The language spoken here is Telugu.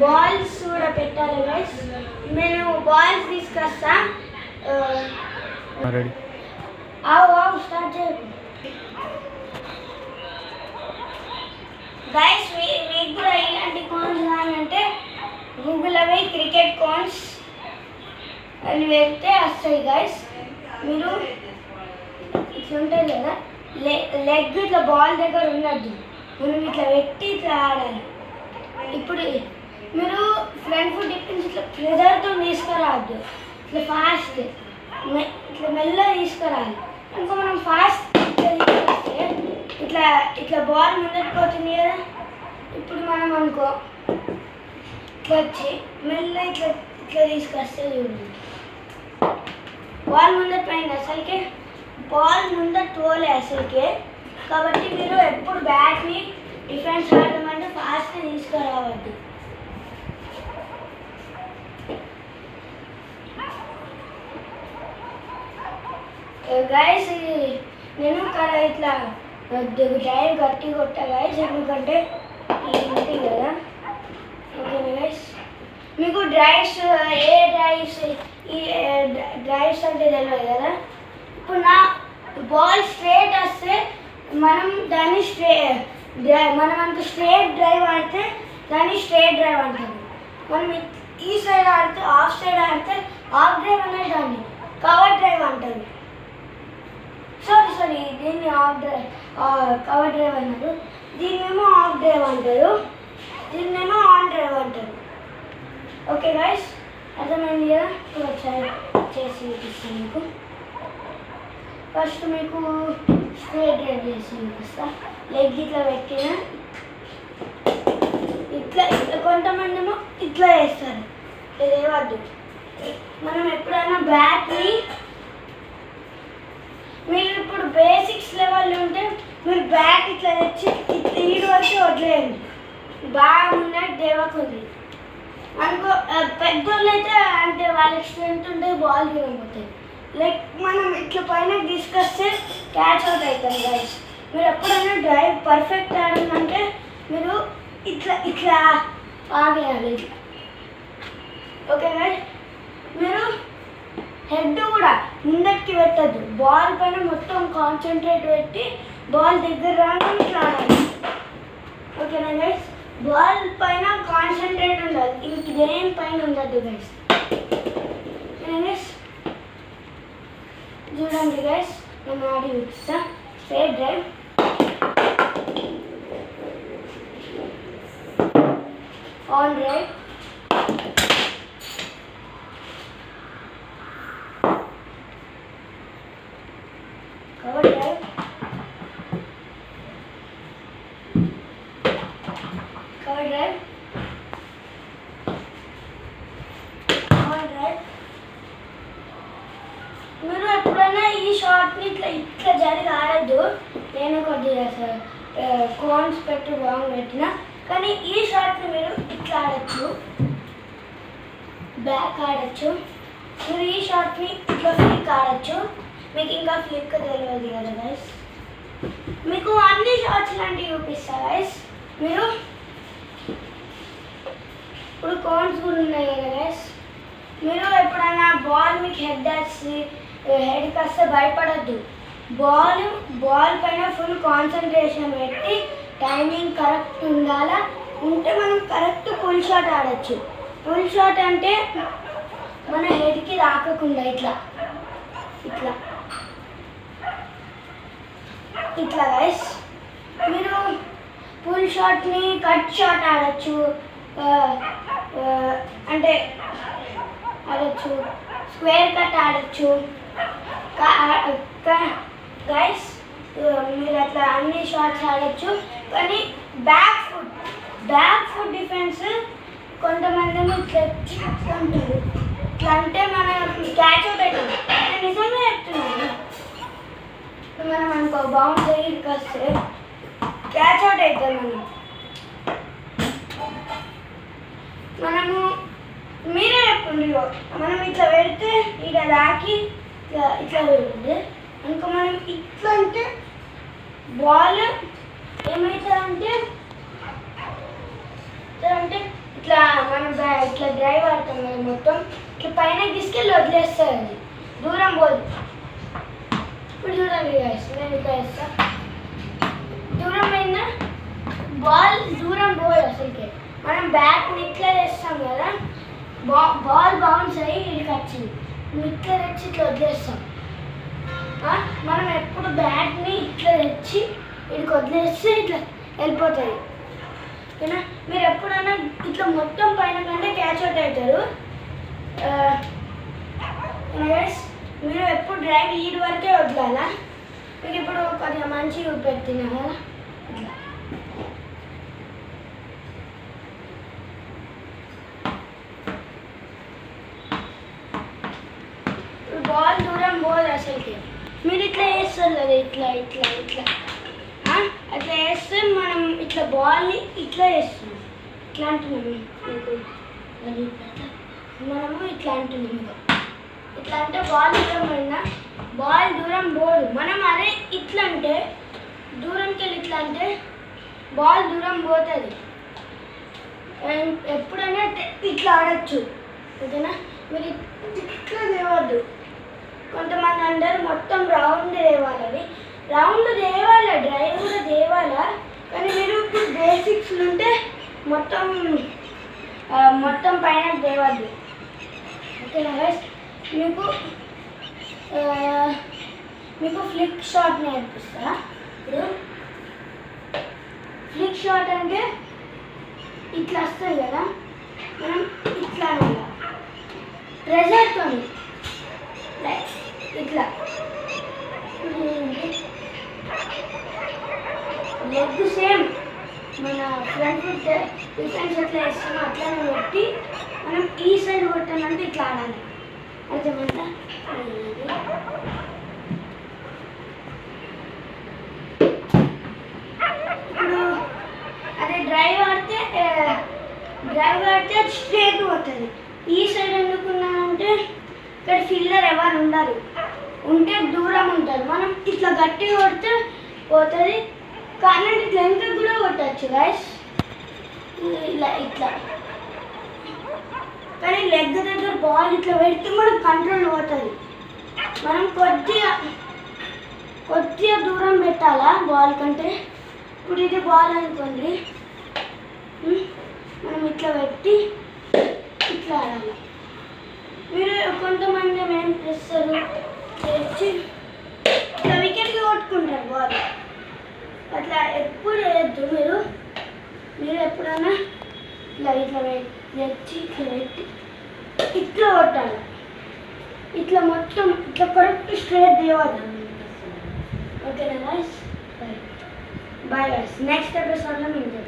బాల్స్ కూడా పెట్టాలి గైస్. నేను బాల్స్ తీసుకొస్తా. రెడీ ఆవు స్టార్ట్ చేయండి గైస్. మీకు కూడా ఇలాంటి కాన్స్ కావాలంటే గూగుల్లో పోయి క్రికెట్ కాన్స్ అని పెడితే వస్తాయి గైస్. మీరు ఇట్లా ఉంటుంది కదా, లెగ్ ఇట్లా బాల్ దగ్గర ఉండద్దు, మనం ఇట్లా పెట్టి ఇట్లా ఆడాలి. ఇప్పుడు మీరు ఫ్రంట్ ఫుట్ డిఫెన్స్ ఇట్లా ప్రెజర్తో తీసుకురావద్దు, ఇట్లా ఫాస్ట్ ఇట్లా మెల్లగా తీసుకురాలి. ఇంకా మనం ఫాస్ట్ తీసుకొస్తే ఇట్లా ఇట్లా బాల్ ముందట్టుకోతుంది కదా. ఇప్పుడు మనం అనుకో ఇట్లా వచ్చి మెల్లగా ఇట్లా ఇట్లా తీసుకొస్తే చూడండి బాల్ ముందర పోయింది. అసలుకే బాల్ ముందర తోలే అసలుకే. కాబట్టి మీరు ఎప్పుడు బ్యాట్ని డిఫెన్స్ ఆడమంటే ఫాస్ట్గా తీసుకురావద్దు. గైస్ నేను ఇట్లా డ్రైవ్ గట్టి కొట్టా గైస్, ఎందుకంటే ఇది ఉంటుంది కదా. ఓకేనా గైస్, మీకు డ్రైవ్స్ ఏ డ్రైవ్స్ ఈ డ్రైవ్స్ అంటే తెలియదు కదా. ఇప్పుడు నా బాల్ స్ట్రేట్ వస్తే మనం దాన్ని మనం మనకు స్ట్రేట్ డ్రైవ్ ఆడితే దాన్ని స్ట్రేట్ డ్రైవ్ అంటారు. మనం ఈ సైడ్ ఆడితే ఆఫ్ సైడ్ ఆడితే ఆఫ్ డ్రైవ్ అనేది దాన్ని కవర్ డ్రైవ్ అంటారు. సారీ దీన్ని కవర్ డ్రైవ్ అన్నారు, దీన్నేమో ఆఫ్ డ్రైవ్ అంటారు, దీన్నేమో ఆన్ డ్రైవ్ అంటారు. ఓకే గైస్, అర్థమైంది కదా. ఒకసారి చేసి చూపిస్తాను మీకు. ఫస్ట్ మీకు స్ట్రేట్ డ్రైవ్ చేసి చూపిస్తా. లెగ్ ఇట్లా పెట్టిన ఇట్లా కొంతమంది ఏమో ఇట్లా వేస్తారు, ఇదేవద్దు. మనం ఎప్పుడైనా బ్యాట్ని మీరు ఇప్పుడు బేసిక్స్ లెవెల్ ఉంటే మీరు బ్యాట్ ఇట్లా తెచ్చి ఈడు వచ్చి వదిలేయండి, బాగా ఉన్నట్టు దేవకుంది అనుకో. పెద్దోళ్ళు అయితే అంటే వాళ్ళకి స్ట్రెంత్ ఉంటే బాల్ తినకపోతాయి. లైక్ మనం ఇట్లా పైన తీసుకొస్తే క్యాచ్ అవుట్ అవుతుంది గైస్. మీరు ఎప్పుడైనా డ్రైవ్ పర్ఫెక్ట్ ఆడాలంటే మీరు ఇట్లా ఇట్లా ఆగేయాలి. ఓకే గైస్, మీరు హెడ్ కూడా ముందరికి పెట్టద్దు, బాల్ పైన మొత్తం కాన్సన్ట్రేట్ పెట్టి బాల్ దగ్గర రాగానే ఇట్లా ఆడాలి. ఓకేనా గైస్, బాల్ పైన కాన్సన్ట్రేట్ ఉండాలి, ఇంక దేని పైన ఉండద్దు గైస్. చూడండి గైస్, నేను ఆడి చూపిస్తా. Straight drive, on drive, cover drive, cover drive, on drive. మీరు ఎప్పుడైనా ఈ షాట్ని ఇట్లా ఇట్లా జరిగి ఆడద్దు. నేను కొద్దిగా కోన్స్ పెట్టి బాగా పెట్టిన, కానీ ఈ షాట్ని మీరు ఇట్లా ఆడచ్చు, బ్యాక్ ఆడచ్చు. మీరు ఈ షాట్ని ఇట్లా ఫ్లిక్ ఆడచ్చు. మీకు ఇంకా ఫ్లిక్ తెలియదు కదా గైస్. మీకు అన్ని షాట్స్ లాంటివి చూపిస్తా గైస్. మీరు ఇప్పుడు కోన్స్ కూడా ఉన్నాయి కదా గైస్. మీరు ఎప్పుడైనా బాల్ మీకు హెడ్కి వస్తే భయపడద్దు. బాల్ పైన ఫుల్ కాన్సన్ట్రేషన్ పెట్టి టైమింగ్ కరెక్ట్ ఉండాలా. ఉంటే మనం కరెక్ట్ ఫుల్ షాట్ ఆడచ్చు. ఫుల్ షాట్ అంటే మన హెడ్కి రాకుండా ఇట్లా ఇట్లా ఇట్లా గైస్. మీరు ఫుల్ షాట్ని కట్ షాట్ ఆడచ్చు, అంటే ఆడచ్చు, స్క్వేర్ కట్ ఆడచ్చు గైస్. మీరు అట్లా అన్ని షాట్స్ ఆడచ్చు. కానీ బ్యాక్ ఫుట్ డిఫెన్స్ కొంతమంది ఇట్లా ఉంటారు, ఇట్లా అంటే మనం క్యాచ్ అవుట్ అవుతుంది. నేను నిజంగా చెప్తున్నాను, మనం అనుకో బౌండరీకి వస్తే క్యాచ్ అవుట్ అవుతాం. మనము మీరే చెప్పండి, మనం ఇట్లా పెడితే ఇక దాకి ఇట్లా పెడుతుంది అనుకో. మనం ఇట్లా అంటే బాల్ ఏమవుతుందంటే ఇట్లా మనం ఇట్లా డ్రైవ్ ఆడతాం కదా మొత్తం ఇట్లా పైన తీసుకెళ్ళి వదిలేస్తుంది అది దూరం పోదు. ఇప్పుడు చూడండి guys, నేను ఇట్లా వేస్తా, దూరం పోయిందా బాల్ దూరం పోదు అసలుకే. మనం బ్యాట్ని ఇట్లా వేస్తాం కదా, బాల్ బౌన్స్ అయ్యి ఇక్కడికి వచ్చింది, ఇట్లా తెచ్చి ఇట్లా వదిలేస్తాం. మనం ఎప్పుడు బ్యాట్ని ఇట్లా తెచ్చి ఇక్కడికి వదిలేస్తే ఇట్లా వెళ్ళిపోతుంది ఓకేనా. మీరు ఎప్పుడైనా ఇట్లా మొత్తం పైన కంటే క్యాచ్ అవుట్ అవుతారు. మీరు ఎప్పుడు డ్రైవ్ ఈడ్ వరకే వదలాలా. మీకు ఇప్పుడు కొంచెం మంచిగా చూపెడుతున్నా కదా, ఇట్లా బాల్ దూరం పోదు అసలుకి. మీరు ఇట్లా వేస్తారు కదా, ఇట్లా ఇట్లా ఇట్లా అట్లా వేస్తే మనం ఇట్లా బాల్ని ఇట్లా వేస్తున్నాం, ఇట్లా అంటున్నాము మీకు మనము ఇట్లా అంటున్నాం. ఇట్లా అంటే బాల్ దూరం పోయినా బాల్ దూరం పోదు. మనం అదే ఇట్లా అంటే దూరంకి వెళ్ళి ఇట్లా అంటే బాల్ దూరం పోతుంది. ఎప్పుడైనా ఇట్లా ఆడచ్చు ఓకేనా. మీరు ఇట్లా తేవద్దు. కొంతమంది అందరూ మొత్తం రౌండ్ తేవాలని, రౌండ్ తేవాలా, డ్రైవ్ కూడా తేవాలా, కానీ మీరు బేసిక్స్ ఉంటే మొత్తం మొత్తం పైన తేవద్దు ఓకేనా గైస్. మీకు ఫ్లిక్ షాట్ నేర్పిస్తా. ఇప్పుడు ఫ్లిక్ షాట్ అంటే ఇట్లా వస్తుంది కదా, మనం ఇట్లా ప్రెజర్తో ఇట్లా లెగ్ సేమ్ మన ఫ్రంట్ ఫుట్ డిఫెన్స్ ఎట్లా వేస్తామో అట్లానే పెట్టి మనం ఈ సైడ్ కొట్టాలంటే ఇట్లా ఆడాలి అర్థమంతా. ఇప్పుడు అదే డ్రైవ్ ఆడితే స్ట్రేట్ పోతుంది. ఈ సైడ్ ఎందుకున్నామంటే ఇక్కడ ఫీల్డర్ ఎవరు ఉండాలి, ఉంటే దూరం ఉంటారు. మనం ఇట్లా గట్టిగా కొడితే పోతుంది, కానీ ఇట్లా వెనక కూడా కొట్టచ్చు గైస్, ఇలా ఇట్లా. కానీ లెగ్ దగ్గర బాల్ ఇట్లా పెడితే మనకు కంట్రోల్ పోతుంది. మనం కొద్దిగా దూరం పెట్టాలా బాల్ కంటే. ఇప్పుడు ఇది బాల్ అనుకోండి, మనం ఇట్లా పెట్టి ఇట్లా ఆడాలి. మీరు కొంతమంది ఏం చేస్తారు, తెచ్చి ఇట్లా వికెట్కి కొట్టుకుంటారు బాల్. అట్లా ఎప్పుడు వేయద్దు. మీరు ఎప్పుడైనా ఇట్లా ఇట్లా తెచ్చి ఇట్లా పెట్టి ఇట్లా కొట్టాలి. ఇట్లా మొత్తం ఇట్లా కరెక్ట్ స్ట్రేట్ తేవాలి ఓకేనా గైస్. బాయ్ గైస్, నెక్స్ట్ ఎపిసోడ్లో మేము